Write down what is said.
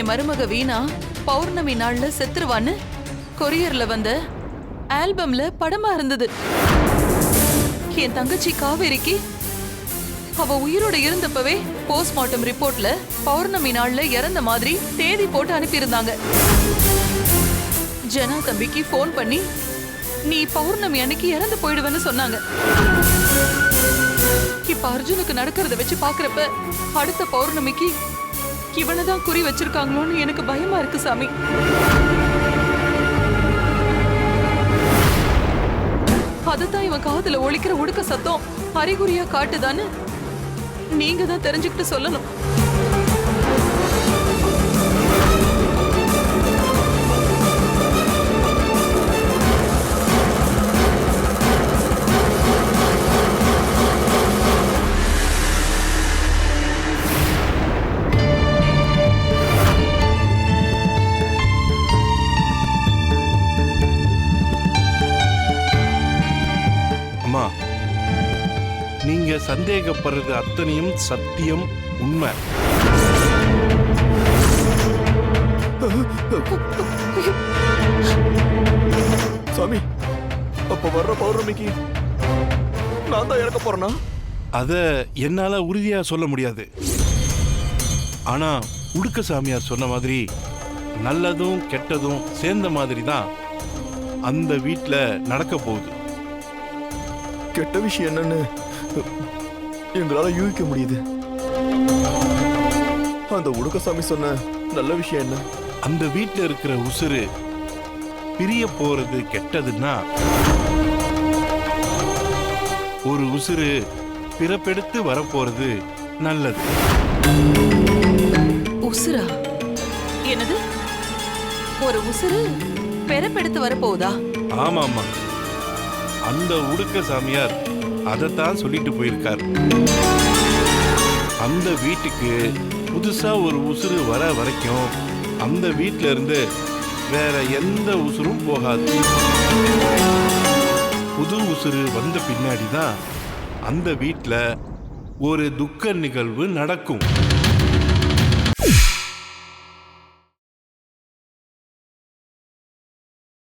என் மருமக வீணா பௌர்ணமி நாள்ல செத்துருவான்னு கொரியர்ல வந்த ஆல்பம்ல படமா இருந்தது. என் தங்கச்சி காவேரிக்கு அவ உயிரோட இருந்தப்பவே போஸ்ட்மார்ட்டம் ரிப்போர்ட்ல பௌர்ணமி நாள்ல இறந்த மாதிரி தேதி போட்டு அனுப்பியிருந்தாங்க. ஜனா தம்பிக்கு போன் பண்ணி நீ பௌர்ணமி அன்னைக்கு இறந்து போயிடுவேன்னு சொன்னாங்க. இப்ப அர்ஜுனுக்கு நடக்கிறத வச்சு பாக்குறப்ப அடுத்த பௌர்ணமிக்கு இவனதான் குறி வச்சிருக்காங்களோன்னு எனக்கு பயமா இருக்கு சாமி. அதுதான் இவன் காதுல ஒலிக்கிற உடுக்க சத்தம் அறிகுறியா காட்டுதான்னு நீங்க தான் தெரிஞ்சுக்கிட்டு சொல்லணும். அம்மா, நீங்க சந்தேகப்படுறது அத்தனையும் சத்தியம், உண்மை. சாமி, அப்ப வர்ற பௌர்ணமிக்கு நான் தான் இறக்க போறேனா? அத என்னால உறுதியா சொல்ல முடியாது. ஆனா உடுக்க சாமியார் சொன்ன மாதிரி நல்லதும் கெட்டதும் சேர்ந்த மாதிரி தான் அந்த வீட்டுல நடக்க போகுது. கெட்ட விஷயம் என்னன்னு எங்களால யூகிக்க முடியுது. அந்த உடுக்கசாமி சொன்ன நல்ல விஷயம் என்ன? அந்த வீட்டுல இருக்கிற உசுறு பிரிய போறது கெட்டதுன்னா, ஒரு உசுறு பிறப்பெடுத்து வரப்போறது நல்லது. உசுரா? என்னது? ஒரு உசுறு பிறப்பெடுத்து வரப்போகுதா? ஆமாமா, அந்த உடுக்க சாமியார் அதைத்தான் சொல்லிட்டு போயிருக்கார். அந்த வீட்டுக்கு புதுசா ஒரு உசுறு வர வரைக்கும் அந்த வீட்டுல இருந்து வேற எந்த உசுரும் போகாது. புது உசுறு வந்த பின்னாடிதான் அந்த வீட்டுல ஒரு துக்க நிகழ்வு நடக்கும்.